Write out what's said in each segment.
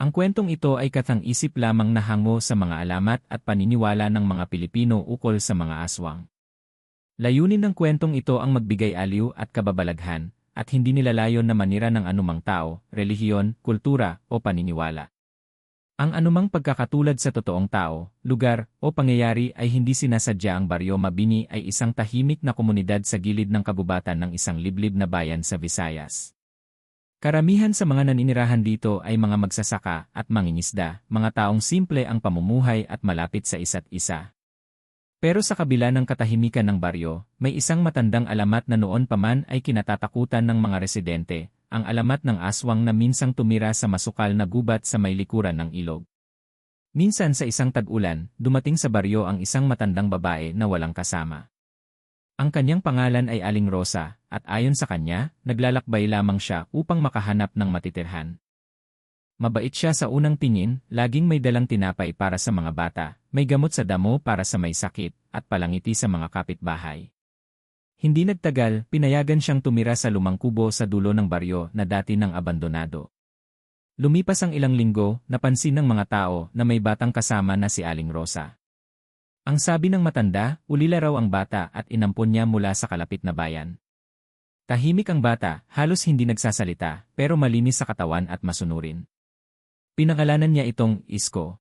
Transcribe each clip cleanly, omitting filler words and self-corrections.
Ang kwentong ito ay kathang-isip lamang na hango sa mga alamat at paniniwala ng mga Pilipino ukol sa mga aswang. Layunin ng kwentong ito ang magbigay aliw at kababalaghan, at hindi nilalayon na manira ng anumang tao, relihiyon, kultura, o paniniwala. Ang anumang pagkakatulad sa totoong tao, lugar, o pangyayari ay hindi sinasadya. Ang Baryo Mabini ay isang tahimik na komunidad sa gilid ng kagubatan ng isang liblib na bayan sa Visayas. Karamihan sa mga naninirahan dito ay mga magsasaka at mangingisda, mga taong simple ang pamumuhay at malapit sa isa't isa. Pero sa kabila ng katahimikan ng baryo, may isang matandang alamat na noon pa man ay kinatatakutan ng mga residente, ang alamat ng aswang na minsang tumira sa masukal na gubat sa may likuran ng ilog. Minsan sa isang tag-ulan, dumating sa baryo ang isang matandang babae na walang kasama. Ang kanyang pangalan ay Aling Rosa, at ayon sa kanya, naglalakbay lamang siya upang makahanap ng matitirhan. Mabait siya sa unang tingin, laging may dalang tinapay para sa mga bata, may gamot sa damo para sa may sakit, at palangiti sa mga kapitbahay. Hindi nagtagal, pinayagan siyang tumira sa lumang kubo sa dulo ng baryo na dati nang abandonado. Lumipas ang ilang linggo, napansin ng mga tao na may batang kasama na si Aling Rosa. Ang sabi ng matanda, ulila raw ang bata at inampon niya mula sa kalapit na bayan. Tahimik ang bata, halos hindi nagsasalita, pero malinis sa katawan at masunurin. Pinangalanan niya itong Isko.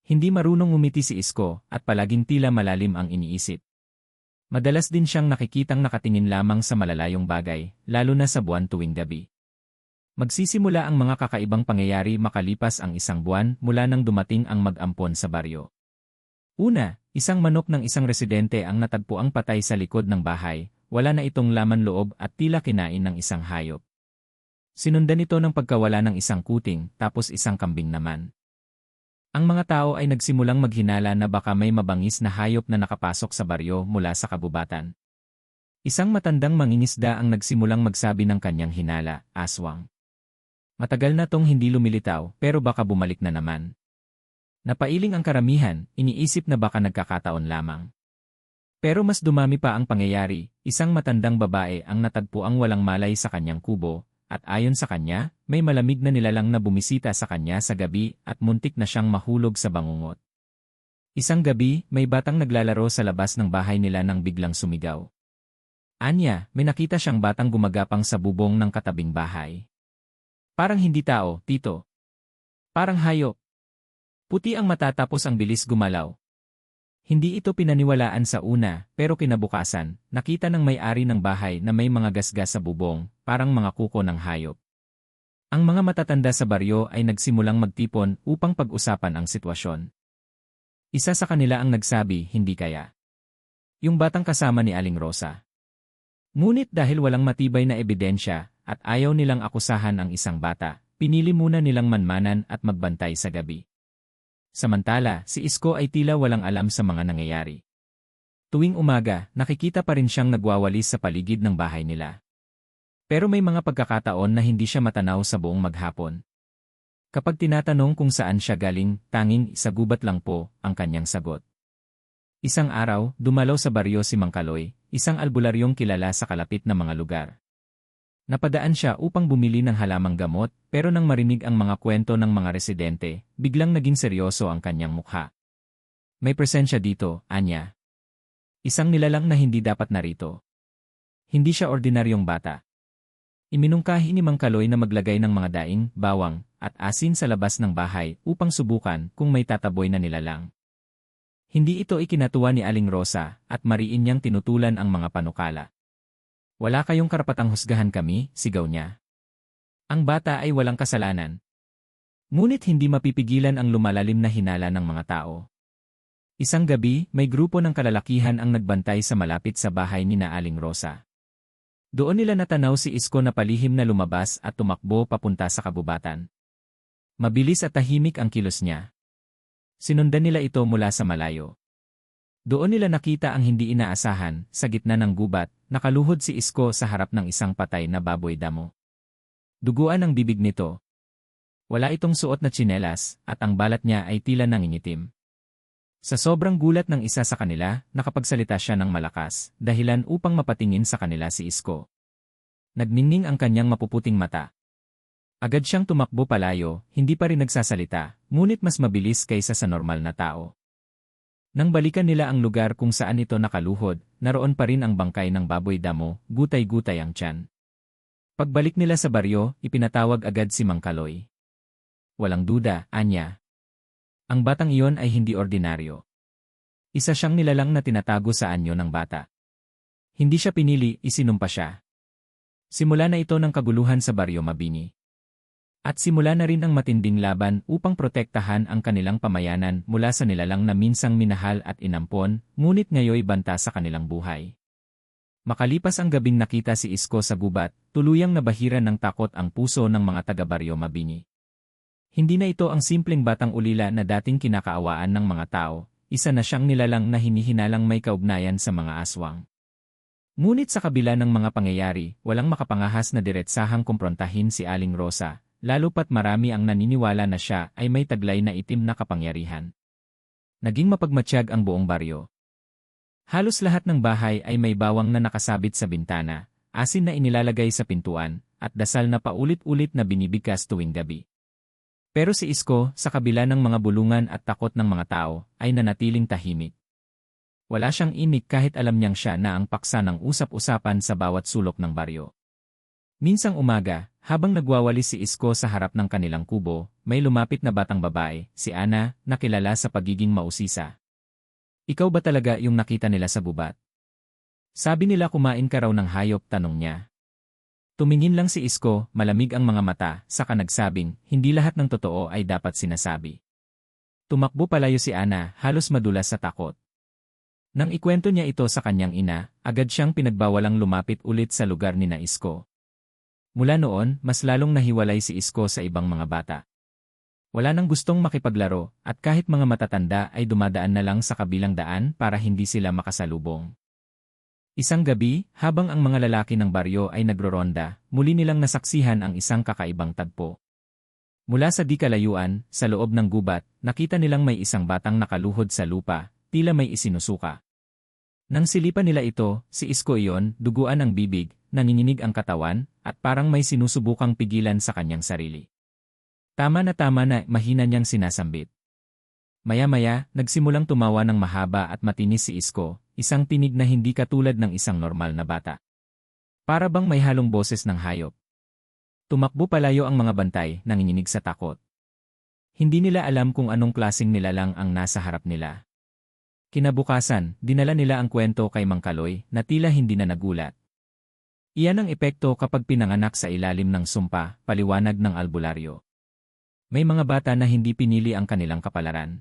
Hindi marunong ngumiti si Isko at palaging tila malalim ang iniisip. Madalas din siyang nakikitang nakatingin lamang sa malalayong bagay, lalo na sa buwan tuwing gabi. Magsisimula ang mga kakaibang pangyayari makalipas ang isang buwan mula nang dumating ang mag-ampon sa baryo. Una, isang manok ng isang residente ang natagpuang patay sa likod ng bahay, wala na itong laman loob at tila kinain ng isang hayop. Sinundan ito ng pagkawala ng isang kuting, tapos isang kambing naman. Ang mga tao ay nagsimulang maghinala na baka may mabangis na hayop na nakapasok sa baryo mula sa kabubatan. Isang matandang mangingisda ang nagsimulang magsabi ng kanyang hinala, aswang. Matagal na tong hindi lumilitaw, pero baka bumalik na naman. Napailing ang karamihan, iniisip na baka nagkakataon lamang. Pero mas dumami pa ang pangyayari, isang matandang babae ang natagpuang walang malay sa kanyang kubo, at ayon sa kanya, may malamig na nilalang na bumisita sa kanya sa gabi at muntik na siyang mahulog sa bangungot. Isang gabi, may batang naglalaro sa labas ng bahay nila nang biglang sumigaw. Anya, may nakita siyang batang gumagapang sa bubong ng katabing bahay. Parang hindi tao, tito. Parang hayop. Puti ang mata tapos ang bilis gumalaw. Hindi ito pinaniwalaan sa una, pero kinabukasan, nakita ng may-ari ng bahay na may mga gasgas sa bubong, parang mga kuko ng hayop. Ang mga matatanda sa baryo ay nagsimulang magtipon upang pag-usapan ang sitwasyon. Isa sa kanila ang nagsabi, hindi kaya. Yung batang kasama ni Aling Rosa. Ngunit dahil walang matibay na ebidensya, at ayaw nilang akusahan ang isang bata, pinili muna nilang manmanan at magbantay sa gabi. Samantala, si Isko ay tila walang alam sa mga nangyayari. Tuwing umaga, nakikita pa rin siyang nagwawalis sa paligid ng bahay nila. Pero may mga pagkakataon na hindi siya matanaw sa buong maghapon. Kapag tinatanong kung saan siya galing, tanging sa gubat lang po ang kanyang sagot. Isang araw, dumalaw sa baryo si Mang Kaloy, isang albularyong kilala sa kalapit na mga lugar. Napadaan siya upang bumili ng halamang gamot, pero nang marinig ang mga kwento ng mga residente, biglang naging seryoso ang kanyang mukha. May presensya dito, Anya. Isang nilalang na hindi dapat narito. Hindi siya ordinaryong bata. Iminungkahi ni Mang Kaloy na maglagay ng mga daing, bawang, at asin sa labas ng bahay upang subukan kung may tataboy na nilalang. Hindi ito ikinatuwa ni Aling Rosa at mariin niyang tinutulan ang mga panukala. Wala kayong karapatang husgahan kami, sigaw niya. Ang bata ay walang kasalanan. Ngunit hindi mapipigilan ang lumalalim na hinala ng mga tao. Isang gabi, may grupo ng kalalakihan ang nagbantay sa malapit sa bahay ni Aling Rosa. Doon nila natanaw si Isko na palihim na lumabas at tumakbo papunta sa kabubatan. Mabilis at tahimik ang kilos niya. Sinundan nila ito mula sa malayo. Doon nila nakita ang hindi inaasahan, sa gitna ng gubat, nakaluhod si Isko sa harap ng isang patay na baboy damo. Duguan ang bibig nito. Wala itong suot na tsinelas, at ang balat niya ay tila nangingitim. Sa sobrang gulat ng isa sa kanila, nakapagsalita siya ng malakas, dahilan upang mapatingin sa kanila si Isko. Nagningning ang kanyang mapuputing mata. Agad siyang tumakbo palayo, hindi pa rin nagsasalita, ngunit mas mabilis kaysa sa normal na tao. Nang balikan nila ang lugar kung saan ito nakaluhod, naroon pa rin ang bangkay ng baboy damo, gutay-gutay ang tiyan. Pagbalik nila sa baryo, ipinatawag agad si Mang Kaloy. Walang duda, anya. Ang batang iyon ay hindi ordinaryo. Isa siyang nilalang na tinatago sa anyo ng bata. Hindi siya pinili, isinumpa siya. Simula na ito ng kaguluhan sa baryo Mabini. At simula na rin ang matinding laban upang protektahan ang kanilang pamayanan mula sa nilalang na minsang minahal at inampon, ngunit ngayoy banta sa kanilang buhay. Makalipas ang gabing nakita si Isko sa gubat, tuluyang nabahiran ng takot ang puso ng mga taga-baryo Mabini. Hindi na ito ang simpleng batang ulila na dating kinakaawaan ng mga tao, isa na siyang nilalang na hinihinalang may kaugnayan sa mga aswang. Ngunit sa kabila ng mga pangyayari, walang makapangahas na diretsahang kumprontahin si Aling Rosa, lalo pat marami ang naniniwala na siya ay may taglay na itim na kapangyarihan. Naging mapagmatsyag ang buong baryo. Halos lahat ng bahay ay may bawang na nakasabit sa bintana, asin na inilalagay sa pintuan, at dasal na paulit-ulit na binibigkas tuwing gabi. Pero si Isko, sa kabila ng mga bulungan at takot ng mga tao, ay nanatiling tahimik. Wala siyang imik kahit alam niyang siya na ang paksa ng usap-usapan sa bawat sulok ng baryo. Minsang umaga, habang nagwawalis si Isko sa harap ng kanilang kubo, may lumapit na batang babae, si Ana, na kilala sa pagiging mausisa. Ikaw ba talaga yung nakita nila sa gubat? Sabi nila kumain ka raw ng hayop, tanong niya. Tumingin lang si Isko, malamig ang mga mata, saka nagsabing, hindi lahat ng totoo ay dapat sinasabi. Tumakbo palayo si Ana, halos madulas sa takot. Nang ikwento niya ito sa kanyang ina, agad siyang pinagbawalang lumapit ulit sa lugar ni na Isko. Mula noon, mas lalong nahiwalay si Isko sa ibang mga bata. Wala nang gustong makipaglaro, at kahit mga matatanda ay dumadaan na lang sa kabilang daan para hindi sila makasalubong. Isang gabi, habang ang mga lalaki ng baryo ay nagroronda, muli nilang nasaksihan ang isang kakaibang tagpo. Mula sa di kalayuan, sa loob ng gubat, nakita nilang may isang batang nakaluhod sa lupa, tila may isinusuka. Nang silipan nila ito, si Isko iyon, duguan ang bibig, nanginginig ang katawan, at parang may sinusubukang pigilan sa kanyang sarili. Tama na mahina niyang sinasambit. Maya-maya, nagsimulang tumawa ng mahaba at matinis si Isko, isang tinig na hindi katulad ng isang normal na bata. Para bang may halong boses ng hayop. Tumakbo palayo ang mga bantay, nanginginig sa takot. Hindi nila alam kung anong klaseng nilalang ang nasa harap nila. Kinabukasan, dinala nila ang kwento kay Mang Kaloy na tila hindi na nagulat. Iyan ang epekto kapag pinanganak sa ilalim ng sumpa, paliwanag ng albularyo. May mga bata na hindi pinili ang kanilang kapalaran.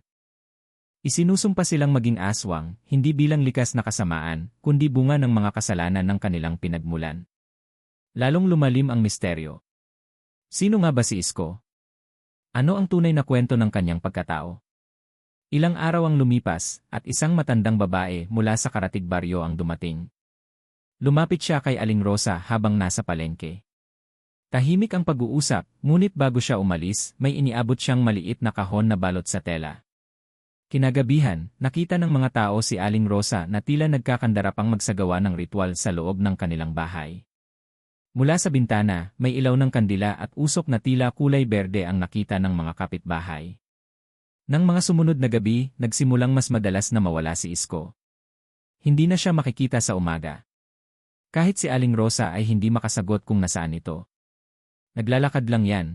Isinusumpa silang maging aswang, hindi bilang likas na kasamaan, kundi bunga ng mga kasalanan ng kanilang pinagmulan. Lalong lumalim ang misteryo. Sino nga ba si Isko? Ano ang tunay na kwento ng kanyang pagkatao? Ilang araw ang lumipas, at isang matandang babae mula sa Karatig Baryo ang dumating. Lumapit siya kay Aling Rosa habang nasa palengke. Tahimik ang pag-uusap, ngunit bago siya umalis, may iniabot siyang maliit na kahon na balot sa tela. Kinagabihan, nakita ng mga tao si Aling Rosa na tila nagkakandara pang magsagawa ng ritual sa loob ng kanilang bahay. Mula sa bintana, may ilaw ng kandila at usok na tila kulay berde ang nakita ng mga kapitbahay. Nang mga sumunod na gabi, nagsimulang mas madalas na mawala si Isko. Hindi na siya makikita sa umaga. Kahit si Aling Rosa ay hindi makasagot kung nasaan ito. Naglalakad lang yan.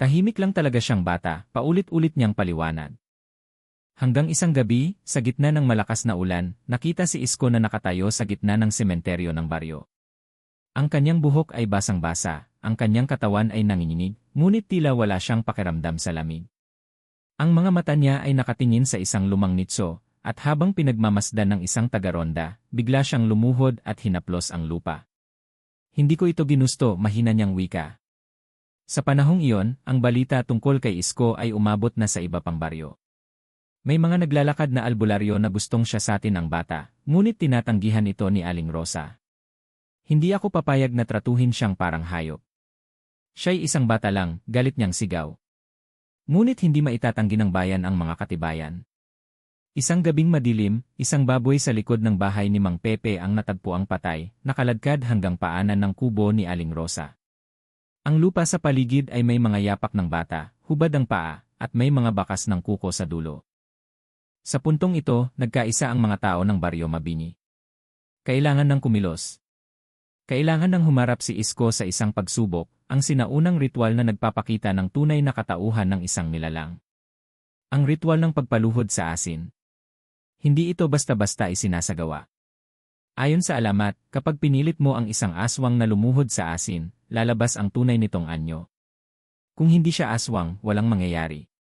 Tahimik lang talaga siyang bata, paulit-ulit niyang paliwanag. Hanggang isang gabi, sa gitna ng malakas na ulan, nakita si Isko na nakatayo sa gitna ng sementeryo ng baryo. Ang kanyang buhok ay basang-basa, ang kanyang katawan ay nanginginig, ngunit tila wala siyang pakiramdam sa lamig. Ang mga mata niya ay nakatingin sa isang lumang nitso, at habang pinagmamasdan ng isang tagaronda, bigla siyang lumuhod at hinaplos ang lupa. Hindi ko ito ginusto, mahina niyang wika. Sa panahong iyon, ang balita tungkol kay Isko ay umabot na sa iba pang baryo. May mga naglalakad na albularyo na gustong siya satin ang bata, ngunit tinatanggihan ito ni Aling Rosa. Hindi ako papayag na tratuhin siyang parang hayop. Siya'y isang bata lang, galit niyang sigaw. Ngunit hindi maitatanggi ng bayan ang mga katibayan. Isang gabing madilim, isang baboy sa likod ng bahay ni Mang Pepe ang natagpuang patay, nakaladkad hanggang paanan ng kubo ni Aling Rosa. Ang lupa sa paligid ay may mga yapak ng bata, hubad ang paa, at may mga bakas ng kuko sa dulo. Sa puntong ito, nagkaisa ang mga tao ng Baryo Mabini. Kailangan ng kumilos. Kailangan ng humarap si Isko sa isang pagsubok, ang sinaunang ritual na nagpapakita ng tunay na katauhan ng isang nilalang. Ang ritual ng pagpaluhod sa asin. Hindi ito basta-basta isinasagawa. Ayon sa alamat, kapag pinilit mo ang isang aswang na lumuhod sa asin, lalabas ang tunay nitong anyo. Kung hindi siya aswang, walang mangyayari.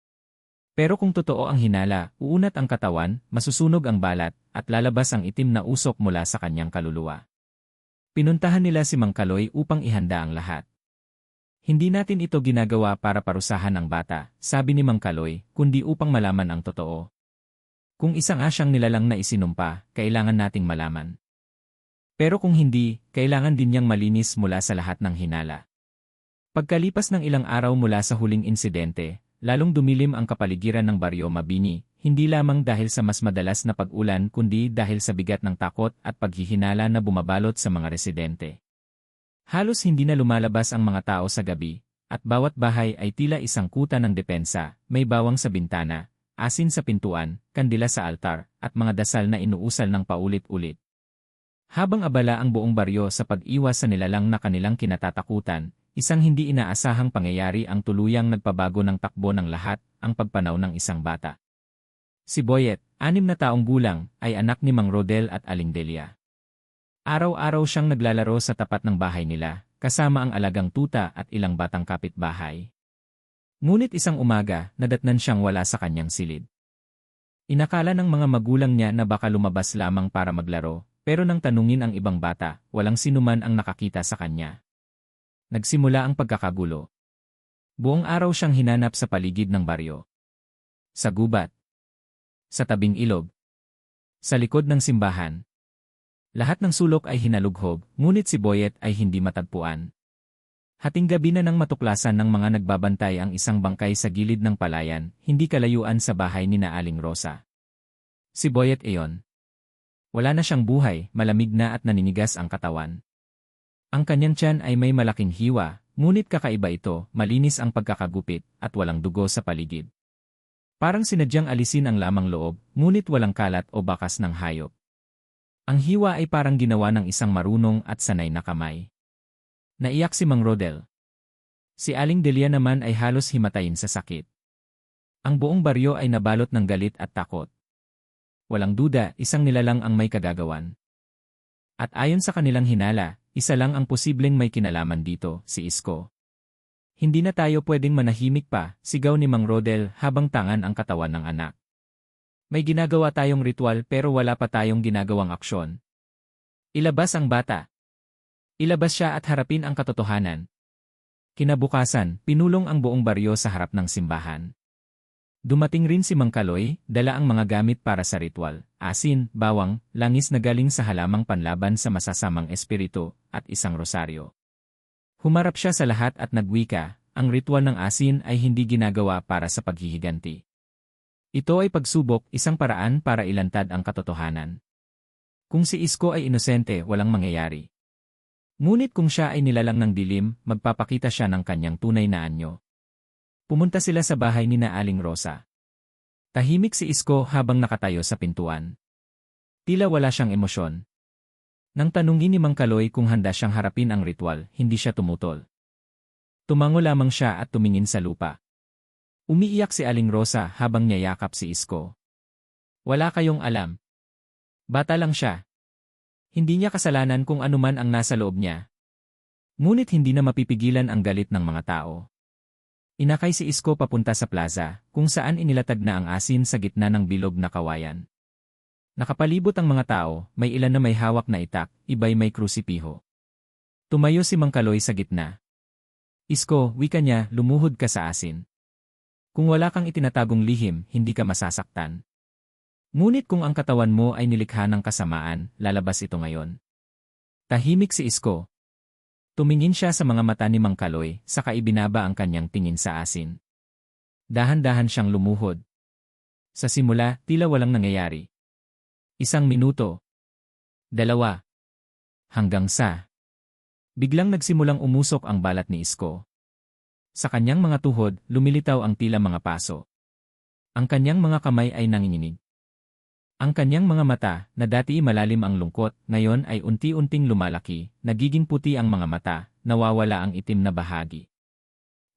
Pero kung totoo ang hinala, uunat ang katawan, masusunog ang balat, at lalabas ang itim na usok mula sa kanyang kaluluwa. Pinuntahan nila si Mang Kaloy upang ihanda ang lahat. Hindi natin ito ginagawa para parusahan ang bata, sabi ni Mang Kaloy, kundi upang malaman ang totoo. Kung isang asyang nilalang na isinumpa, kailangan nating malaman. Pero kung hindi, kailangan din niyang malinis mula sa lahat ng hinala. Pagkalipas ng ilang araw mula sa huling insidente, lalong dumilim ang kapaligiran ng Baryo Mabini, hindi lamang dahil sa mas madalas na pag-ulan kundi dahil sa bigat ng takot at paghihinala na bumabalot sa mga residente. Halos hindi na lumalabas ang mga tao sa gabi, at bawat bahay ay tila isang kuta ng depensa, may bawang sa bintana, asin sa pintuan, kandila sa altar, at mga dasal na inuusal ng paulit-ulit. Habang abala ang buong baryo sa pag-iwas sa nilalang na kanilang kinatatakutan, isang hindi inaasahang pangyayari ang tuluyang nagpabago ng takbo ng lahat, ang pagpanaw ng isang bata. Si Boyet, 6 na taong gulang, ay anak ni Mang Rodel at Aling Delia. Araw-araw siyang naglalaro sa tapat ng bahay nila, kasama ang alagang tuta at ilang batang kapitbahay. Ngunit isang umaga, nadatnan siyang wala sa kanyang silid. Inakala ng mga magulang niya na baka lumabas lamang para maglaro, pero nang tanungin ang ibang bata, walang sinuman ang nakakita sa kanya. Nagsimula ang pagkakagulo. Buong araw siyang hinanap sa paligid ng baryo. Sa gubat. Sa tabing ilog. Sa likod ng simbahan. Lahat ng sulok ay hinalughob, ngunit si Boyet ay hindi matagpuan. Hating gabi na nang matuklasan ng mga nagbabantay ang isang bangkay sa gilid ng palayan, hindi kalayuan sa bahay ni na Aling Rosa. Si Boyet iyon. Wala na siyang buhay, malamig na at naninigas ang katawan. Ang kanyang tiyan ay may malaking hiwa, ngunit kakaiba ito, malinis ang pagkakagupit, at walang dugo sa paligid. Parang sinadyang alisin ang lamang loob, ngunit walang kalat o bakas ng hayop. Ang hiwa ay parang ginawa ng isang marunong at sanay na kamay. Naiyak si Mang Rodel. Si Aling Delia naman ay halos himatayin sa sakit. Ang buong baryo ay nabalot ng galit at takot. Walang duda, isang nilalang ang may kagagawan. At ayon sa kanilang hinala, isa lang ang posibleng may kinalaman dito, si Isko. Hindi na tayo pwedeng manahimik pa, sigaw ni Mang Rodel habang tangan ang katawan ng anak. May ginagawa tayong ritual pero wala pa tayong ginagawang aksyon. Ilabas ang bata. Ilabas siya at harapin ang katotohanan. Kinabukasan, pinulong ang buong baryo sa harap ng simbahan. Dumating rin si Mang Kaloy, dala ang mga gamit para sa ritual, asin, bawang, langis na galing sa halamang panlaban sa masasamang espiritu, at isang rosaryo. Humarap siya sa lahat at nagwika, ang ritual ng asin ay hindi ginagawa para sa paghihiganti. Ito ay pagsubok, isang paraan para ilantad ang katotohanan. Kung si Isko ay inosente, walang mangyayari. Ngunit kung siya ay nilalang ng dilim, magpapakita siya ng kanyang tunay na anyo. Pumunta sila sa bahay ni na Aling Rosa. Tahimik si Isko habang nakatayo sa pintuan. Tila wala siyang emosyon. Nang tanungin ni Mang Kaloy kung handa siyang harapin ang ritual, hindi siya tumutol. Tumango lamang siya at tumingin sa lupa. Umiiyak si Aling Rosa habang niyayakap si Isko. Wala kayong alam. Bata lang siya. Hindi niya kasalanan kung anuman ang nasa loob niya. Ngunit hindi na mapipigilan ang galit ng mga tao. Inakay si Isko papunta sa plaza, kung saan inilatag na ang asin sa gitna ng bilog na kawayan. Nakapalibot ang mga tao, may ilan na may hawak na itak, iba'y may krusipiho. Tumayo si Mang Kaloy sa gitna. Isko, wika niya, lumuhod ka sa asin. Kung wala kang itinatagong lihim, hindi ka masasaktan. Ngunit kung ang katawan mo ay nilikha ng kasamaan, lalabas ito ngayon. Tahimik si Isko. Tumingin siya sa mga mata ni Mang Kaloy, saka ibinaba ang kanyang tingin sa asin. Dahan-dahan siyang lumuhod. Sa simula, tila walang nangyayari. 1 minuto. 2. Hanggang sa. Biglang nagsimulang umusok ang balat ni Isko. Sa kanyang mga tuhod, lumilitaw ang tila mga paso. Ang kanyang mga kamay ay nanginginig. Ang kanyang mga mata, na dati malalim ang lungkot, ngayon ay unti-unting lumalaki, nagiging puti ang mga mata, nawawala ang itim na bahagi.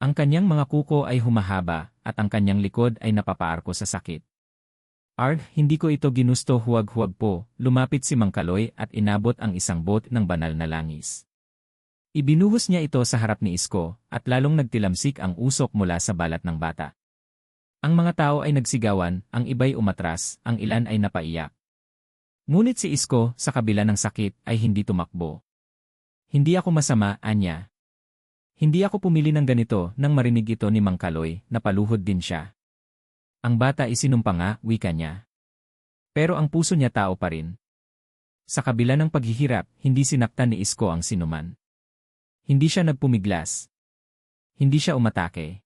Ang kanyang mga kuko ay humahaba, at ang kanyang likod ay napapaarko sa sakit. Arg, hindi ko ito ginusto, huwag-huwag po, lumapit si Mang Kaloy at inabot ang isang bot ng banal na langis. Ibinuhos niya ito sa harap ni Isko, at lalong nagtilamsik ang usok mula sa balat ng bata. Ang mga tao ay nagsigawan, ang iba'y umatras, ang ilan ay napaiyak. Ngunit si Isko, sa kabila ng sakit, ay hindi tumakbo. Hindi ako masama, anya. Hindi ako pumili ng ganito nang marinig ito ni Mang Kaloy, napaluhod din siya. Ang bata isinumpa nga, wika niya. Pero ang puso niya tao pa rin. Sa kabila ng paghihirap, hindi sinaktan ni Isko ang sinuman. Hindi siya nagpumiglas. Hindi siya umatake.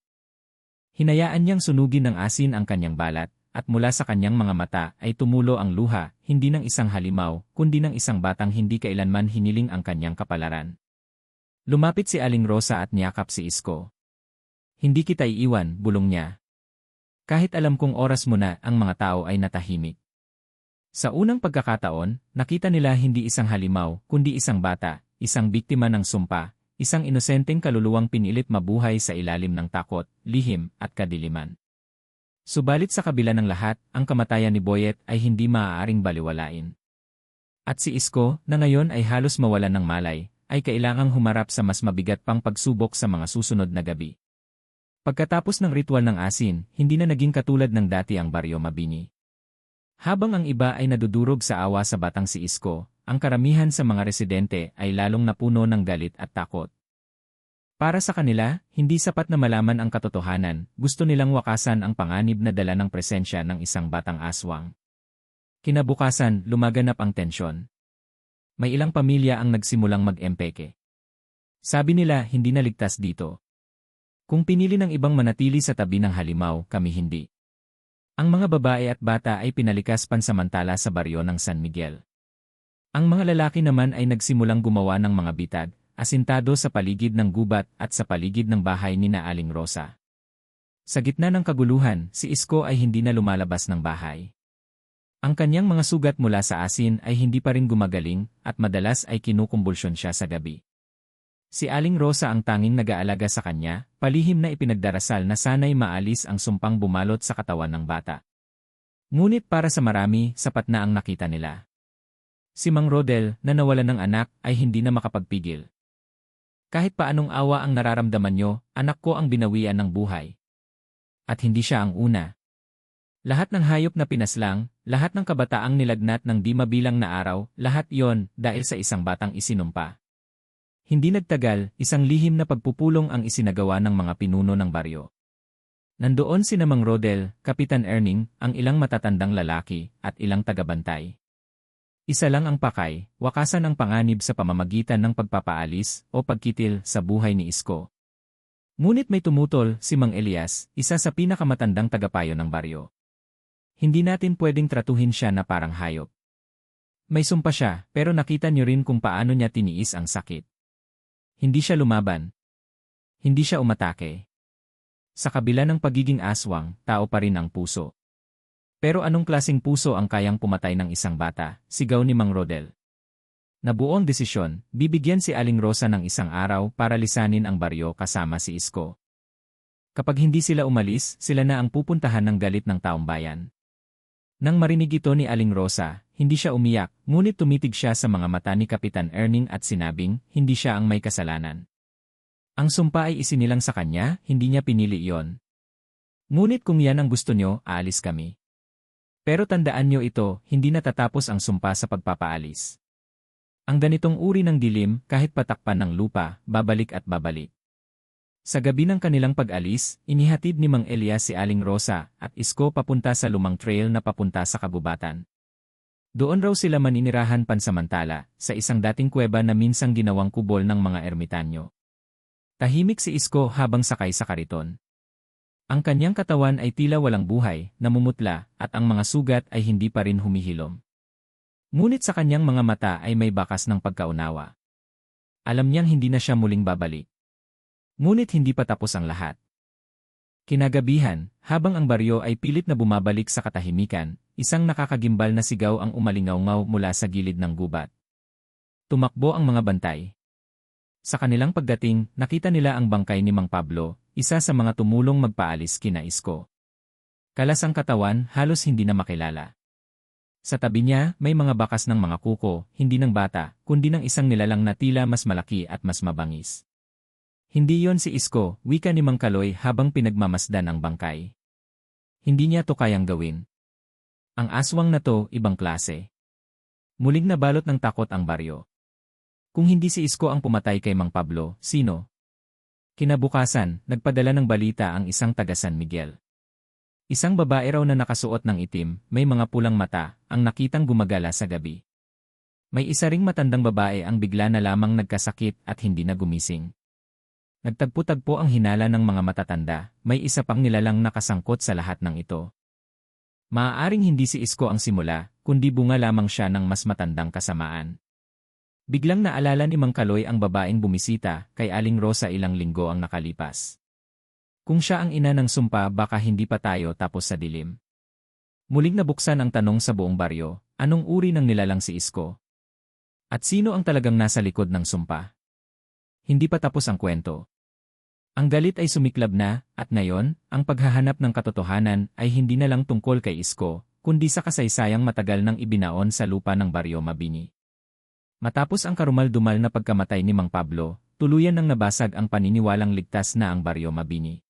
Hinayaan niyang sunugin ng asin ang kanyang balat, at mula sa kanyang mga mata ay tumulo ang luha, hindi ng isang halimaw, kundi ng isang batang hindi kailanman hiniling ang kanyang kapalaran. Lumapit si Aling Rosa at niyakap si Isko. Hindi kita iiwan, bulong niya. Kahit alam kong oras mo na, ang mga tao ay natahimik. Sa unang pagkakataon, nakita nila hindi isang halimaw, kundi isang bata, isang biktima ng sumpa. Isang inosenteng kaluluwang pinilit mabuhay sa ilalim ng takot, lihim, at kadiliman. Subalit sa kabila ng lahat, ang kamatayan ni Boyet ay hindi maaaring baliwalain. At si Isko, na ngayon ay halos mawalan ng malay, ay kailangang humarap sa mas mabigat pang pagsubok sa mga susunod na gabi. Pagkatapos ng ritual ng asin, hindi na naging katulad ng dati ang Baryo Mabini. Habang ang iba ay nadudurog sa awa sa batang si Isko, ang karamihan sa mga residente ay lalong napuno ng galit at takot. Para sa kanila, hindi sapat na malaman ang katotohanan, gusto nilang wakasan ang panganib na dala ng presensya ng isang batang aswang. Kinabukasan, lumaganap ang tensyon. May ilang pamilya ang nagsimulang mag-empeke. Sabi nila, hindi na ligtas dito. Kung pinili ng ibang manatili sa tabi ng halimaw, kami hindi. Ang mga babae at bata ay pinalikas pansamantala sa baryo ng San Miguel. Ang mga lalaki naman ay nagsimulang gumawa ng mga bitag, asintado sa paligid ng gubat at sa paligid ng bahay ni na Aling Rosa. Sa gitna ng kaguluhan, si Isko ay hindi na lumalabas ng bahay. Ang kanyang mga sugat mula sa asin ay hindi pa rin gumagaling at madalas ay kinukumbulsyon siya sa gabi. Si Aling Rosa ang tanging nag-aalaga sa kanya, palihim na ipinagdarasal na sana'y maalis ang sumpang bumalot sa katawan ng bata. Ngunit para sa marami, sapat na ang nakita nila. Si Mang Rodel, na nawalan ng anak, ay hindi na makapagpigil. Kahit paanong awa ang nararamdaman nyo, anak ko ang binawian ng buhay. At hindi siya ang una. Lahat ng hayop na pinaslang, lahat ng kabataang nilagnat ng di mabilang na araw, lahat yon dahil sa isang batang isinumpa. Hindi nagtagal, isang lihim na pagpupulong ang isinagawa ng mga pinuno ng baryo. Nandoon sina Mang Rodel, Kapitan Erning, ang ilang matatandang lalaki, at ilang tagabantay. Isa lang ang pakay, wakasan ang panganib sa pamamagitan ng pagpapaalis o pagkitil sa buhay ni Isko. Ngunit may tumutol si Mang Elias, isa sa pinakamatandang tagapayo ng baryo. Hindi natin pwedeng tratuhin siya na parang hayop. May sumpa siya, pero nakita niyo rin kung paano niya tiniis ang sakit. Hindi siya lumaban. Hindi siya umatake. Sa kabila ng pagiging aswang, tao pa rin ang puso. Pero anong klaseng puso ang kayang pumatay ng isang bata, sigaw ni Mang Rodel. Nabuo ang desisyon, bibigyan si Aling Rosa ng isang araw para lisanin ang baryo kasama si Isko. Kapag hindi sila umalis, sila na ang pupuntahan ng galit ng taong bayan. Nang marinig ito ni Aling Rosa, hindi siya umiyak, ngunit tumitig siya sa mga mata ni Kapitan Erning at sinabing, hindi siya ang may kasalanan. Ang sumpa ay isinilang sa kanya, hindi niya pinili iyon. Ngunit kung yan ang gusto nyo, aalis kami. Pero tandaan nyo ito, hindi natatapos ang sumpa sa pagpapaalis. Ang ganitong uri ng dilim, kahit patakpan ng lupa, babalik at babalik. Sa gabi ng kanilang pag-alis, inihatid ni Mang Elias si Aling Rosa at Isko papunta sa lumang trail na papunta sa kabubatan. Doon raw sila maninirahan pansamantala, sa isang dating kuweba na minsang ginawang kubol ng mga ermitanyo. Tahimik si Isko habang sakay sa kariton. Ang kanyang katawan ay tila walang buhay, namumutla, at ang mga sugat ay hindi pa rin humihilom. Ngunit sa kanyang mga mata ay may bakas ng pagkaunawa. Alam niyang hindi na siya muling babalik. Ngunit hindi pa tapos ang lahat. Kinagabihan, habang ang baryo ay pilit na bumabalik sa katahimikan, isang nakakagimbal na sigaw ang umalingaw-ngaw mula sa gilid ng gubat. Tumakbo ang mga bantay. Sa kanilang pagdating, nakita nila ang bangkay ni Mang Pablo, isa sa mga tumulong magpaalis kina Isko. Kalas ang katawan, halos hindi na makilala. Sa tabi niya, may mga bakas ng mga kuko, hindi ng bata, kundi ng isang nilalang na tila mas malaki at mas mabangis. Hindi yon si Isko, wika ni Mang Kaloy habang pinagmamasdan ang bangkay. Hindi niya to kayang gawin. Ang aswang na to, ibang klase. Muling nabalot ng takot ang baryo. Kung hindi si Isko ang pumatay kay Mang Pablo, sino? Kinabukasan, nagpadala ng balita ang isang taga San Miguel. Isang babae raw na nakasuot ng itim, may mga pulang mata, ang nakitang gumagala sa gabi. May isa ring matandang babae ang bigla na lamang nagkasakit at hindi na gumising. Nagtagpo-tagpo ang hinala ng mga matatanda, may isa pang nilalang nakasangkot sa lahat ng ito. Maaaring hindi si Isko ang simula, kundi bunga lamang siya ng mas matandang kasamaan. Biglang naalala ni Mang Kaloy ang babaeng bumisita kay Aling Rosa ilang linggo ang nakalipas. Kung siya ang ina ng sumpa baka hindi pa tayo tapos sa dilim. Muling nabuksan ang tanong sa buong baryo, anong uri ng nilalang si Isko? At sino ang talagang nasa likod ng sumpa? Hindi pa tapos ang kwento. Ang galit ay sumiklab na, at ngayon, ang paghahanap ng katotohanan ay hindi na lang tungkol kay Isko, kundi sa kasaysayang matagal nang ibinaon sa lupa ng Baryo Mabini. Matapos ang karumal-dumal na pagkamatay ni Mang Pablo, tuluyan nang nabasag ang paniniwalang ligtas na ang Baryo Mabini.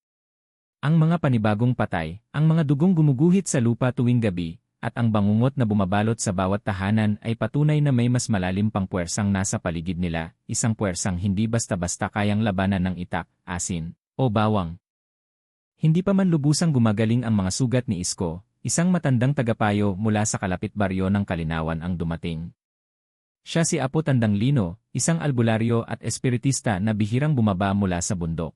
Ang mga panibagong patay, ang mga dugong gumuguhit sa lupa tuwing gabi, at ang bangungot na bumabalot sa bawat tahanan ay patunay na may mas malalim pang puwersang nasa paligid nila, isang puwersang hindi basta-basta kayang labanan ng itak, asin, o bawang. Hindi pa man lubusang gumagaling ang mga sugat ni Isko, isang matandang tagapayo mula sa kalapit baryo ng Kalinawan ang dumating. Siya si Apo Tandang Lino, isang albularyo at espiritista na bihirang bumaba mula sa bundok.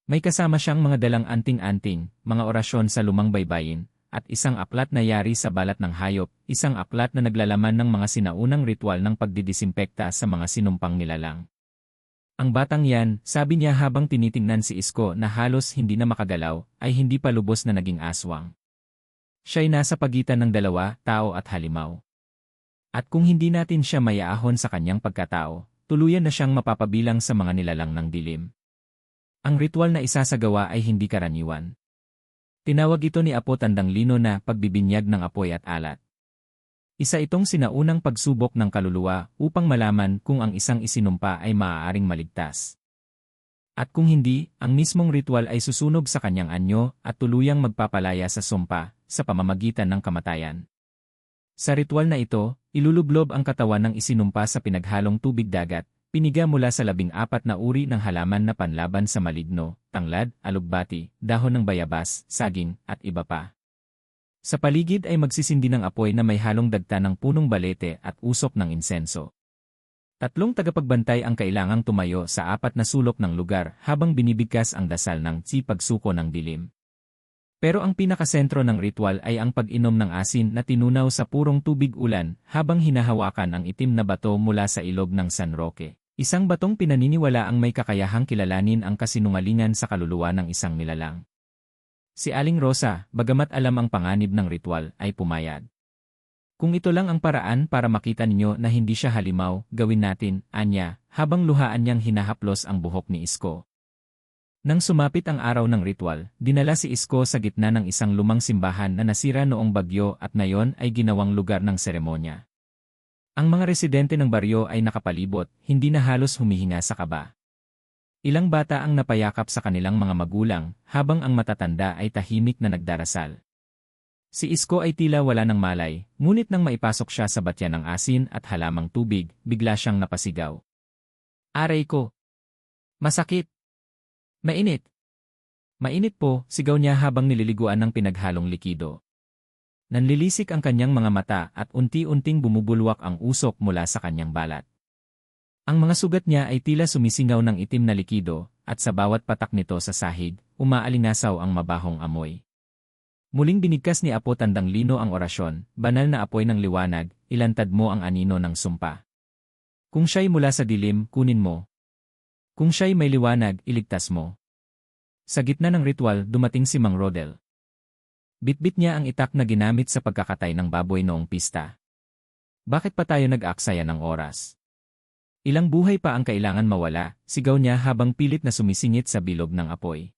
May kasama siyang mga dalang anting-anting, mga orasyon sa lumang baybayin, at isang aklat na yari sa balat ng hayop, isang aklat na naglalaman ng mga sinaunang ritual ng pagdidisimpekta sa mga sinumpang nilalang. Ang batang yan, sabi niya habang tinitingnan si Isko na halos hindi na makagalaw, ay hindi pa lubos na naging aswang. Siya'y nasa pagitan ng dalawa, tao at halimaw. At kung hindi natin siya mayaahon sa kanyang pagkatao, tuluyan na siyang mapapabilang sa mga nilalang ng dilim. Ang ritual na isasagawa ay hindi karaniwan. Tinawag ito ni Apo Tandang Lino na pagbibinyag ng apoy at alat. Isa itong sinaunang pagsubok ng kaluluwa upang malaman kung ang isang isinumpa ay maaaring maligtas. At kung hindi, ang mismong ritual ay susunog sa kanyang anyo at tuluyang magpapalaya sa sumpa sa pamamagitan ng kamatayan. Sa ritual na ito, ilulublob ang katawan ng isinumpa sa pinaghalong tubig dagat, piniga mula sa 14 na uri ng halaman na panlaban sa maligno, tanglad, alugbati, dahon ng bayabas, saging, at iba pa. Sa paligid ay magsisindi ng apoy na may halong dagta ng punong balete at usok ng insenso. 3 tagapagbantay ang kailangang tumayo sa 4 na sulok ng lugar habang binibigkas ang dasal ng pagsuko ng dilim. Pero ang pinakasentro ng ritual ay ang pag-inom ng asin na tinunaw sa purong tubig ulan habang hinahawakan ang itim na bato mula sa ilog ng San Roque. Isang batong pinaniniwala ang may kakayahang kilalanin ang kasinungalingan sa kaluluwa ng isang nilalang. Si Aling Rosa, bagamat alam ang panganib ng ritual, ay pumayag. Kung ito lang ang paraan para makita ninyo na hindi siya halimaw, gawin natin, anya, habang luhaan niyang hinahaplos ang buhok ni Isko. Nang sumapit ang araw ng ritual, dinala si Isko sa gitna ng isang lumang simbahan na nasira noong bagyo at ngayon ay ginawang lugar ng seremonya. Ang mga residente ng baryo ay nakapalibot, hindi na halos humihinga sa kaba. Ilang bata ang napayakap sa kanilang mga magulang, habang ang matatanda ay tahimik na nagdarasal. Si Isko ay tila wala ng malay, ngunit nang maipasok siya sa batyan ng asin at halamang tubig, bigla siyang napasigaw. Aray ko! Masakit! Mainit! Mainit po, sigaw niya habang nililiguan ng pinaghalong likido. Nanlilisik ang kanyang mga mata at unti-unting bumubulwak ang usok mula sa kanyang balat. Ang mga sugat niya ay tila sumisingaw ng itim na likido, at sa bawat patak nito sa sahig, umaalingasaw ang mabahong amoy. Muling binigkas ni Apo Tandang Lino ang orasyon, banal na apoy ng liwanag, ilantad mo ang anino ng sumpa. Kung siya'y mula sa dilim, kunin mo. Kung siya'y may liwanag, iligtas mo. Sa gitna ng ritual, dumating si Mang Rodel. Bitbit niya ang itak na ginamit sa pagkakatay ng baboy noong pista. Bakit pa tayo nag-aksaya ng oras? Ilang buhay pa ang kailangan mawala, sigaw niya habang pilit na sumisingit sa bilog ng apoy.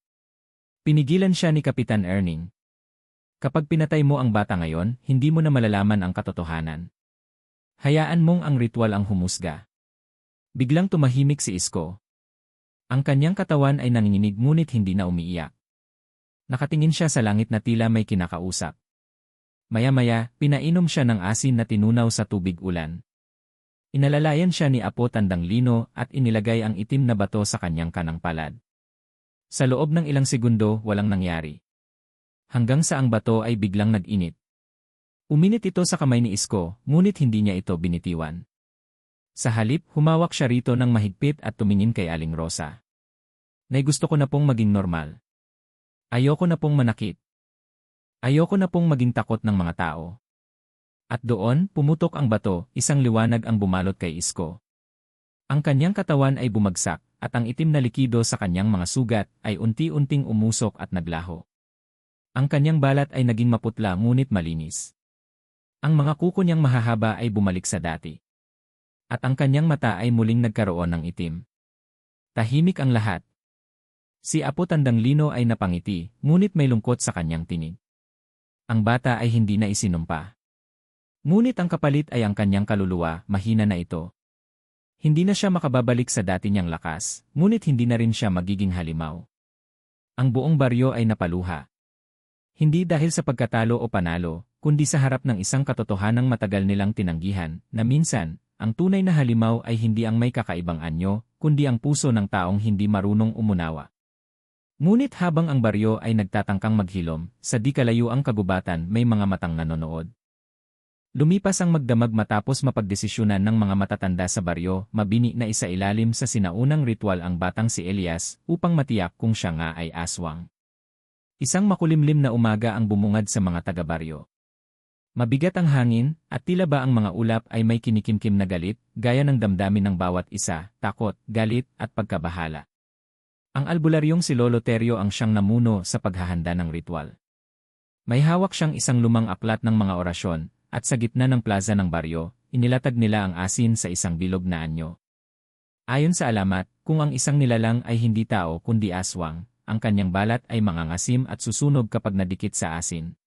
Pinigilan siya ni Kapitan Erning. Kapag pinatay mo ang bata ngayon, hindi mo na malalaman ang katotohanan. Hayaan mong ang ritual ang humusga. Biglang tumahimik si Isko. Ang kanyang katawan ay nanginginig ngunit hindi na umiiyak. Nakatingin siya sa langit na tila may kinakausap. Maya-maya, pinainom siya ng asin na tinunaw sa tubig ulan. Inalalayan siya ni Apo Tandang Lino at inilagay ang itim na bato sa kanyang kanang palad. Sa loob ng ilang segundo, walang nangyari. Hanggang sa ang bato ay biglang nag-init. Uminit ito sa kamay ni Isko, ngunit hindi niya ito binitiwan. Sa halip, humawak siya rito ng mahigpit at tumingin kay Aling Rosa. Nay, gusto ko na pong maging normal. Ayoko na pong manakit. Ayoko na pong maging takot ng mga tao. At doon, pumutok ang bato, isang liwanag ang bumalot kay Isko. Ang kanyang katawan ay bumagsak, at ang itim na likido sa kanyang mga sugat ay unti-unting umusok at naglaho. Ang kanyang balat ay naging maputla ngunit malinis. Ang mga kuko niyang mahahaba ay bumalik sa dati. At ang kanyang mata ay muling nagkaroon ng itim. Tahimik ang lahat. Si Apo Tandang Lino ay napangiti, ngunit may lungkot sa kanyang tinig. Ang bata ay hindi na isinumpa. Ngunit ang kapalit ay ang kanyang kaluluwa, mahina na ito. Hindi na siya makababalik sa dati niyang lakas, ngunit hindi na rin siya magiging halimaw. Ang buong baryo ay napaluha. Hindi dahil sa pagkatalo o panalo, kundi sa harap ng isang katotohanang matagal nilang tinanggihan, na minsan, ang tunay na halimaw ay hindi ang may kakaibang anyo, kundi ang puso ng taong hindi marunong umunawa. Ngunit habang ang baryo ay nagtatangkang maghilom, sa di kalayuang kagubatan may mga matang nanonood. Lumipas ang magdamag matapos mapagdesisyunan ng mga matatanda sa baryo, mabini na isailalim sa sinaunang ritual ang batang si Elias upang matiyak kung siya nga ay aswang. Isang makulimlim na umaga ang bumungad sa mga taga-baryo. Mabigat ang hangin, at tila ba ang mga ulap ay may kinikimkim na galit, gaya ng damdamin ng bawat isa, takot, galit, at pagkabahala. Ang albularyong si Lolo Terio ang siyang namuno sa paghahanda ng ritual. May hawak siyang isang lumang aklat ng mga orasyon, at sa gitna ng plaza ng baryo, inilatag nila ang asin sa isang bilog na anyo. Ayon sa alamat, kung ang isang nilalang ay hindi tao kundi aswang, ang kanyang balat ay mangangasim at susunog kapag nadikit sa asin.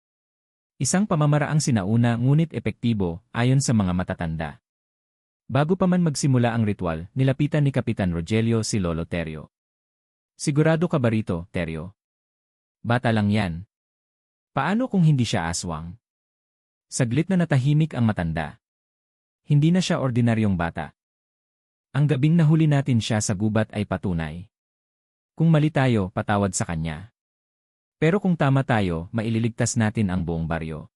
Isang pamamaraang sinauna ngunit epektibo, ayon sa mga matatanda. Bago pa man magsimula ang ritual, nilapitan ni Kapitan Rogelio si Lolo Terio. Sigurado ka ba rito, Terio? Bata lang yan. Paano kung hindi siya aswang? Saglit na natahimik ang matanda. Hindi na siya ordinaryong bata. Ang gabing nahuli natin siya sa gubat ay patunay. Kung mali tayo, patawad sa kanya. Pero kung tama tayo, maililigtas natin ang buong baryo.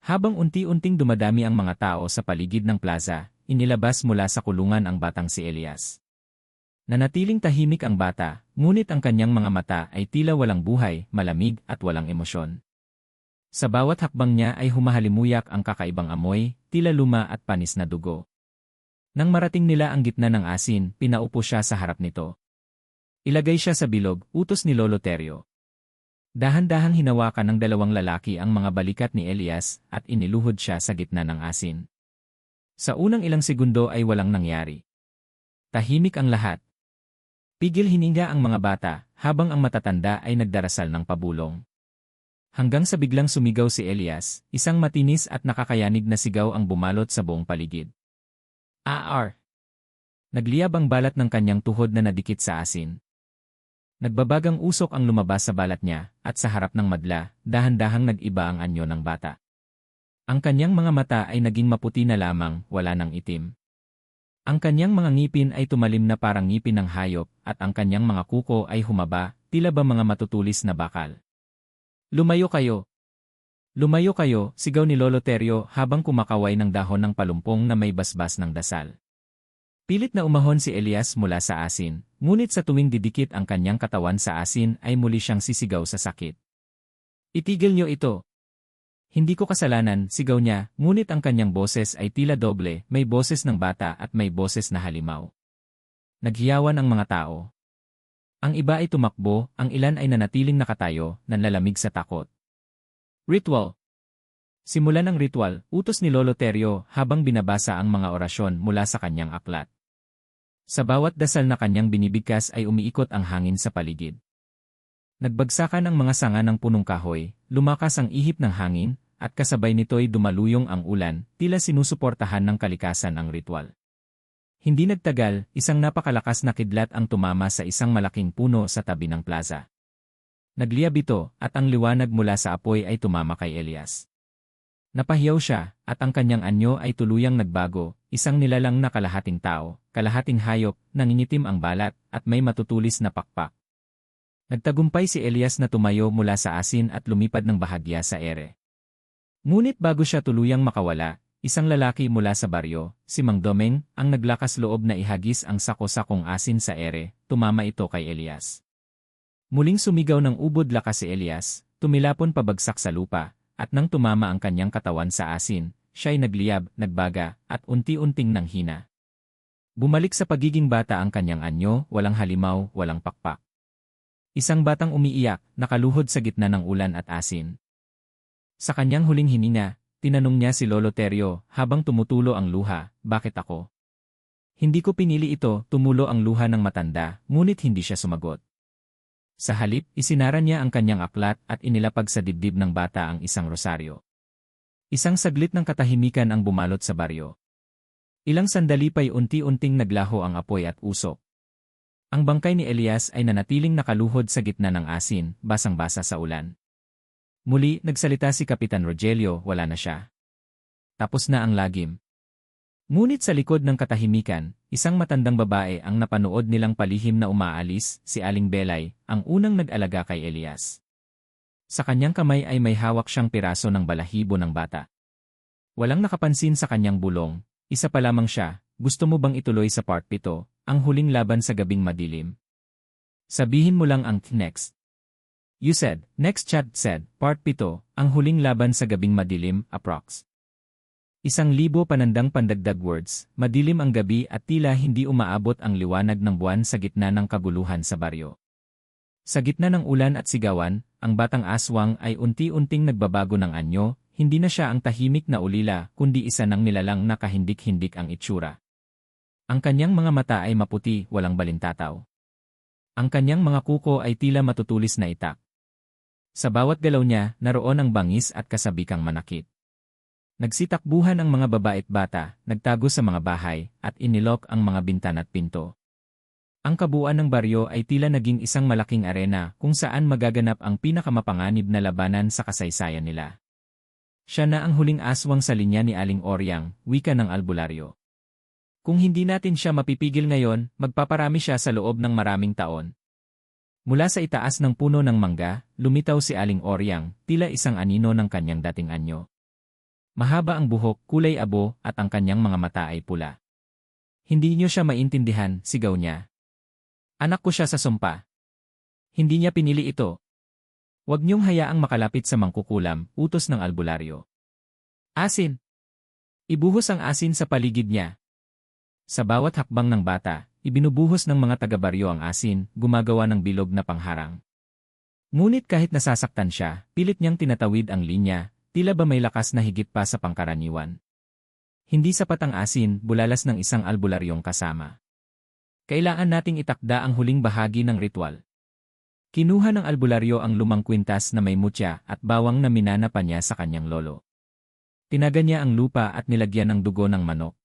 Habang unti-unting dumadami ang mga tao sa paligid ng plaza, inilabas mula sa kulungan ang batang si Elias. Nanatiling tahimik ang bata, ngunit ang kanyang mga mata ay tila walang buhay, malamig at walang emosyon. Sa bawat hakbang niya ay humahalimuyak ang kakaibang amoy, tila luma at panis na dugo. Nang marating nila ang gitna ng asin, pinaupo siya sa harap nito. Ilagay siya sa bilog, utos ni Lolo Terio. Dahan-dahang hinawakan ng dalawang lalaki ang mga balikat ni Elias at iniluhod siya sa gitna ng asin. Sa unang ilang segundo ay walang nangyari. Tahimik ang lahat. Pigil hininga ang mga bata habang ang matatanda ay nagdarasal ng pabulong. Hanggang sa biglang sumigaw si Elias, isang matinis at nakakayanig na sigaw ang bumalot sa buong paligid. Aar! Nagliyab ang balat ng kanyang tuhod na nadikit sa asin. Nagbabagang usok ang lumabas sa balat niya, at sa harap ng madla, dahan-dahang nag-iba ang anyo ng bata. Ang kanyang mga mata ay naging maputi na lamang, wala ng itim. Ang kanyang mga ngipin ay tumalim na parang ngipin ng hayop, at ang kanyang mga kuko ay humaba, tila ba mga matutulis na bakal. Lumayo kayo! Lumayo kayo, sigaw ni Lolo Terio habang kumakaway ng dahon ng palumpong na may basbas ng dasal. Pilit na umahon si Elias mula sa asin, ngunit sa tuwing didikit ang kanyang katawan sa asin ay muli siyang sisigaw sa sakit. Itigil niyo ito! Hindi ko kasalanan, sigaw niya, ngunit ang kanyang boses ay tila doble, may boses ng bata at may boses na halimaw. Naghiyawan ang mga tao. Ang iba ay tumakbo, ang ilan ay nanatiling nakatayo, nanlalamig sa takot. Ritual. Simulan ng ritual, utos ni Lolo Terio habang binabasa ang mga orasyon mula sa kanyang aklat. Sa bawat dasal na kanyang binibigkas ay umiikot ang hangin sa paligid. Nagbagsakan ang mga sanga ng punong kahoy, lumakas ang ihip ng hangin, at kasabay nito'y dumaluyong ang ulan, tila sinusuportahan ng kalikasan ang ritual. Hindi nagtagal, isang napakalakas na kidlat ang tumama sa isang malaking puno sa tabi ng plaza. Nagliyab ito, at ang liwanag mula sa apoy ay tumama kay Elias. Napahiyaw siya, at ang kanyang anyo ay tuluyang nagbago, isang nilalang na kalahating tao, kalahating hayop, nangingitim ang balat, at may matutulis na pakpak. Nagtagumpay si Elias na tumayo mula sa asin at lumipad ng bahagya sa ere. Ngunit bago siya tuluyang makawala, isang lalaki mula sa baryo, si Mang Domeng, ang naglakas loob na ihagis ang sako-sakong asin sa ere, tumama ito kay Elias. Muling sumigaw ng ubod lakas si Elias, tumilapon pabagsak sa lupa, at nang tumama ang kanyang katawan sa asin, siya'y nagliyab, nagbaga, at unti-unting nanghina. Bumalik sa pagiging bata ang kanyang anyo, walang halimaw, walang pakpak. Isang batang umiiyak, nakaluhod sa gitna ng ulan at asin. Sa kanyang huling hininga, tinanong niya si Lolo Terio habang tumutulo ang luha, bakit ako? Hindi ko pinili ito, tumulo ang luha ng matanda, ngunit hindi siya sumagot. Sa halip, isinara niya ang kanyang aklat at inilapag sa dibdib ng bata ang isang rosaryo. Isang saglit ng katahimikan ang bumalot sa baryo. Ilang sandali pa'y unti-unting naglaho ang apoy at usok. Ang bangkay ni Elias ay nanatiling nakaluhod sa gitna ng asin, basang-basa sa ulan. Muli, nagsalita si Kapitan Rogelio, wala na siya. Tapos na ang lagim. Ngunit sa likod ng katahimikan, isang matandang babae ang napanood nilang palihim na umaalis, si Aling Belay, ang unang nag-alaga kay Elias. Sa kanyang kamay ay may hawak siyang piraso ng balahibo ng bata. Walang nakapansin sa kanyang bulong, isa pa lamang siya, gusto mo bang ituloy sa part 7, ang huling laban sa gabing madilim? Sabihin mo lang ang next. You said, next chat said, part 7, ang huling laban sa gabing madilim, approx. 1,000 panandang pandagdag words, madilim ang gabi at tila hindi umaabot ang liwanag ng buwan sa gitna ng kaguluhan sa baryo. Sa gitna ng ulan at sigawan, ang batang aswang ay unti-unting nagbabago ng anyo, hindi na siya ang tahimik na ulila kundi isa ng nilalang na kahindik-hindik ang itsura. Ang kanyang mga mata ay maputi, walang balintataw. Ang kanyang mga kuko ay tila matutulis na itak. Sa bawat galaw niya, naroon ang bangis at kasabikang manakit. Nagsitakbuhan ang mga babae at bata, nagtago sa mga bahay, at inilok ang mga bintana at pinto. Ang kabuuan ng baryo ay tila naging isang malaking arena kung saan magaganap ang pinakamapanganib na labanan sa kasaysayan nila. Siya na ang huling aswang sa linya ni Aling Oryang, wika ng albularyo. Kung hindi natin siya mapipigil ngayon, magpaparami siya sa loob ng maraming taon. Mula sa itaas ng puno ng mangga, lumitaw si Aling Oryang, tila isang anino ng kanyang dating anyo. Mahaba ang buhok, kulay abo, at ang kanyang mga mata ay pula. Hindi niyo siya maintindihan, sigaw niya. Anak ko siya sa sumpa. Hindi niya pinili ito. Huwag niyong hayaang makalapit sa mangkukulam, utos ng albularyo. Asin! Ibuhos ang asin sa paligid niya. Sa bawat hakbang ng bata, ibinubuhos ng mga taga-baryo ang asin, gumagawa ng bilog na pangharang. Ngunit kahit nasasaktan siya, pilit niyang tinatawid ang linya, tila ba may lakas na higit pa sa pangkaraniwan. Hindi sapat ang asin, bulalas ng isang albularyong kasama. Kailangan nating itakda ang huling bahagi ng ritual. Kinuha ng albularyo ang lumang kwintas na may mutya at bawang na minana pa niya sa kanyang lolo. Tinaga niya ang lupa at nilagyan ng dugo ng manok.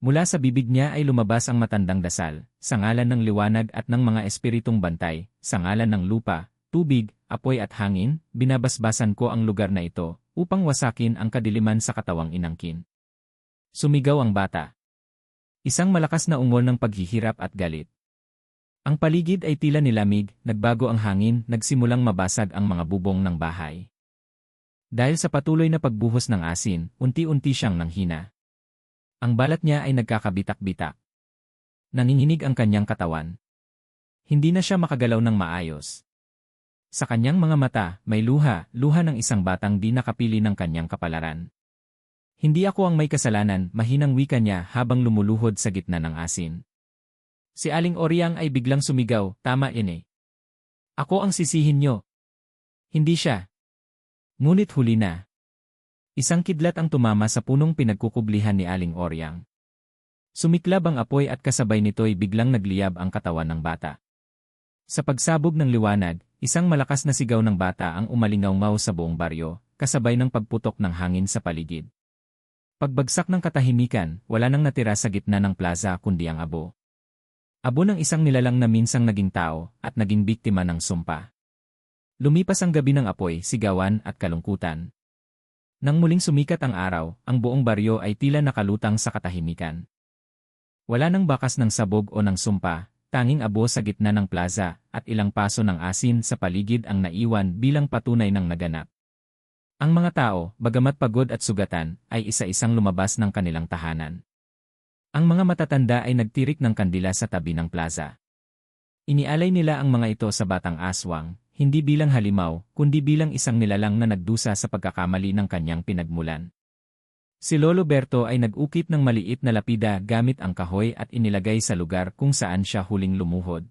Mula sa bibig niya ay lumabas ang matandang dasal, sa ngalan ng liwanag at ng mga espiritong bantay, sa ngalan ng lupa, tubig, apoy at hangin, binabasbasan ko ang lugar na ito, upang wasakin ang kadiliman sa katawang inangkin. Sumigaw ang bata. Isang malakas na ungol ng paghihirap at galit. Ang paligid ay tila nilamig, nagbago ang hangin, nagsimulang mabasag ang mga bubong ng bahay. Dahil sa patuloy na pagbuhos ng asin, unti-unti siyang nanghina. Ang balat niya ay nagkakabitak-bitak. Nanginginig ang kanyang katawan. Hindi na siya makagalaw ng maayos. Sa kanyang mga mata, may luha ng isang batang di nakapili ng kanyang kapalaran. Hindi ako ang may kasalanan, mahinang wika niya habang lumuluhod sa gitna ng asin. Si Aling Oryang ay biglang sumigaw, "Tama ine. Ako ang sisihin nyo. Hindi siya." Ngunit huli na. Isang kidlat ang tumama sa punong pinagkukublihan ni Aling Oryang. Sumiklab ang apoy at kasabay nito'y biglang nagliyab ang katawan ng bata. Sa pagsabog ng liwanag, isang malakas na sigaw ng bata ang umalingaw-ngaw sa buong baryo, kasabay ng pagputok ng hangin sa paligid. Pagbagsak ng katahimikan, wala nang natira sa gitna ng plaza kundi ang abo. Abo ng isang nilalang na minsang naging tao at naging biktima ng sumpa. Lumipas ang gabi ng apoy, sigawan at kalungkutan. Nang muling sumikat ang araw, ang buong baryo ay tila nakalutang sa katahimikan. Wala nang bakas ng sabog o ng sumpa, tanging abo sa gitna ng plaza at ilang paso ng asin sa paligid ang naiwan bilang patunay ng naganap. Ang mga tao, bagamat pagod at sugatan, ay isa-isang lumabas ng kanilang tahanan. Ang mga matatanda ay nagtirik ng kandila sa tabi ng plaza. Inialay nila ang mga ito sa batang aswang, hindi bilang halimaw, kundi bilang isang nilalang na nagdusa sa pagkakamali ng kanyang pinagmulan. Si Lolo Berto ay nag-ukit ng maliit na lapida gamit ang kahoy at inilagay sa lugar kung saan siya huling lumuhod.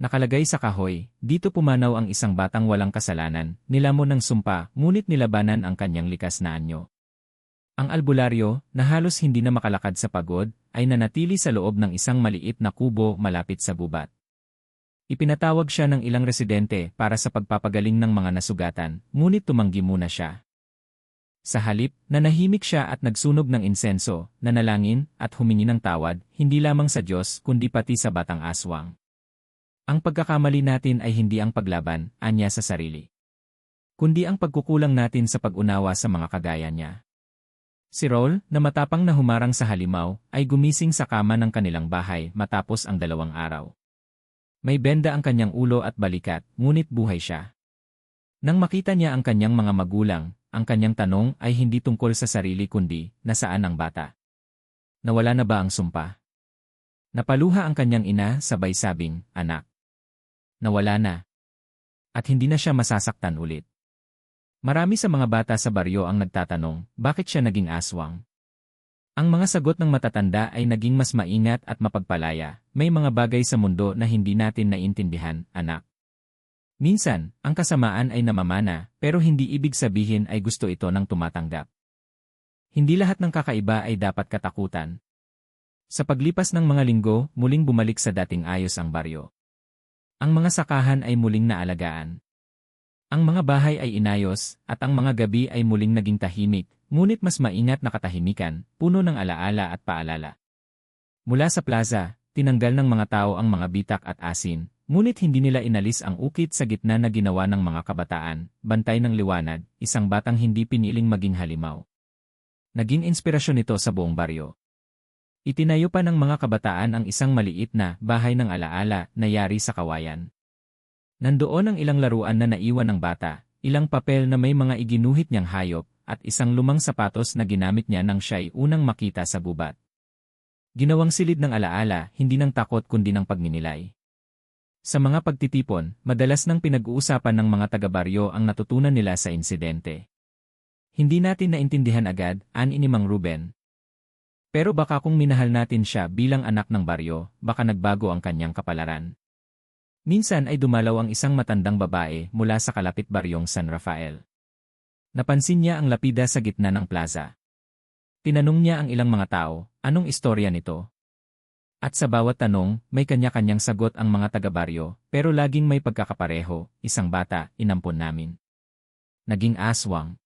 Nakalagay sa kahoy, dito pumanaw ang isang batang walang kasalanan, nilamon ng sumpa, ngunit nilabanan ang kanyang likas na anyo. Ang albularyo, na halos hindi na makalakad sa pagod, ay nanatili sa loob ng isang maliit na kubo malapit sa gubat. Ipinatawag siya ng ilang residente para sa pagpapagaling ng mga nasugatan, ngunit tumanggi muna siya. Sa halip, nanahimik siya at nagsunog ng insenso, nanalangin at humingi ng tawad, hindi lamang sa Diyos kundi pati sa batang aswang. Ang pagkakamali natin ay hindi ang paglaban, anya sa sarili, kundi ang pagkukulang natin sa pag-unawa sa mga kagaya niya. Si Raul, na matapang na humarang sa halimaw, ay gumising sa kama ng kanilang bahay matapos ang 2 araw. May benda ang kanyang ulo at balikat, ngunit buhay siya. Nang makita niya ang kanyang mga magulang, ang kanyang tanong ay hindi tungkol sa sarili kundi, nasaan ang bata? Nawala na ba ang sumpa? Napaluha ang kanyang ina sabay sabing, "Anak, nawala na. At hindi na siya masasaktan ulit." Marami sa mga bata sa baryo ang nagtatanong, bakit siya naging aswang? Ang mga sagot ng matatanda ay naging mas maingat at mapagpalaya. May mga bagay sa mundo na hindi natin naintindihan, anak. Minsan, ang kasamaan ay namamana, pero hindi ibig sabihin ay gusto ito ng tumatanggap. Hindi lahat ng kakaiba ay dapat katakutan. Sa paglipas ng mga linggo, muling bumalik sa dating ayos ang baryo. Ang mga sakahan ay muling naalagaan. Ang mga bahay ay inayos, at ang mga gabi ay muling naging tahimik, ngunit mas maingat na katahimikan, puno ng alaala at paalala. Mula sa plaza, tinanggal ng mga tao ang mga bitak at asin, ngunit hindi nila inalis ang ukit sa gitna na ginawa ng mga kabataan, bantay ng liwanag, isang batang hindi piniling maging halimaw. Naging inspirasyon ito sa buong baryo. Itinayo pa ng mga kabataan ang isang maliit na bahay ng alaala na yari sa kawayan. Nandoon ang ilang laruan na naiwan ng bata, ilang papel na may mga iginuhit niyang hayop, at isang lumang sapatos na ginamit niya nang siya'y unang makita sa gubat. Ginawang silid ng alaala, hindi ng takot kundi ng pagninilay. Sa mga pagtitipon, madalas nang pinag-uusapan ng mga taga-baryo ang natutunan nila sa insidente. Hindi natin naintindihan agad, ani ni Mang Ruben. Pero baka kung minahal natin siya bilang anak ng baryo, baka nagbago ang kanyang kapalaran. Minsan ay dumalaw ang isang matandang babae mula sa kalapit baryong San Rafael. Napansin niya ang lapida sa gitna ng plaza. Tinanong niya ang ilang mga tao, anong istorya nito? At sa bawat tanong, may kanya-kanyang sagot ang mga taga-baryo, pero laging may pagkakapareho, isang bata, inampon namin. Naging aswang.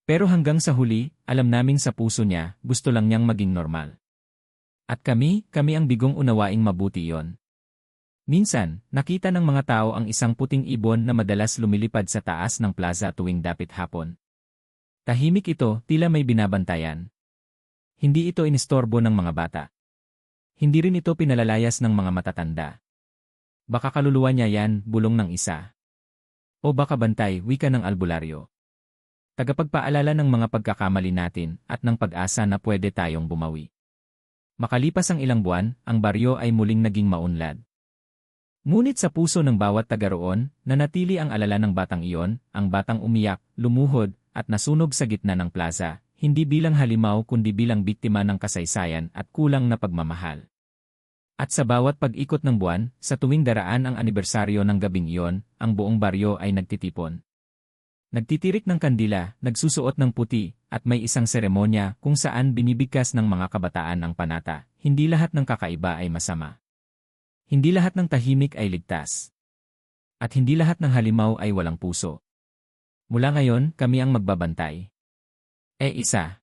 Pero hanggang sa huli, alam namin sa puso niya, gusto lang niyang maging normal. At kami ang bigong unawaing mabuti yon. Minsan, nakita ng mga tao ang isang puting ibon na madalas lumilipad sa taas ng plaza tuwing dapit hapon. Tahimik ito, tila may binabantayan. Hindi ito inistorbo ng mga bata. Hindi rin ito pinalalayas ng mga matatanda. Baka kaluluwa niya yan, bulong ng isa. O baka bantay, wika ng albularyo. Tagapagpaalala ng mga pagkakamali natin at ng pag-asa na pwede tayong bumawi. Makalipas ang ilang buwan, ang baryo ay muling naging maunlad. Ngunit sa puso ng bawat taga roon, nanatili ang alala ng batang iyon, ang batang umiyak, lumuhod, at nasunog sa gitna ng plaza, hindi bilang halimaw kundi bilang biktima ng kasaysayan at kulang na pagmamahal. At sa bawat pag-ikot ng buwan, sa tuwing daraan ang anibersaryo ng gabing iyon, ang buong baryo ay nagtitipon. Nagtitirik ng kandila, nagsusuot ng puti, at may isang seremonya kung saan binibigkas ng mga kabataan ang panata. Hindi lahat ng kakaiba ay masama. Hindi lahat ng tahimik ay ligtas. At hindi lahat ng halimaw ay walang puso. Mula ngayon, kami ang magbabantay. Isa.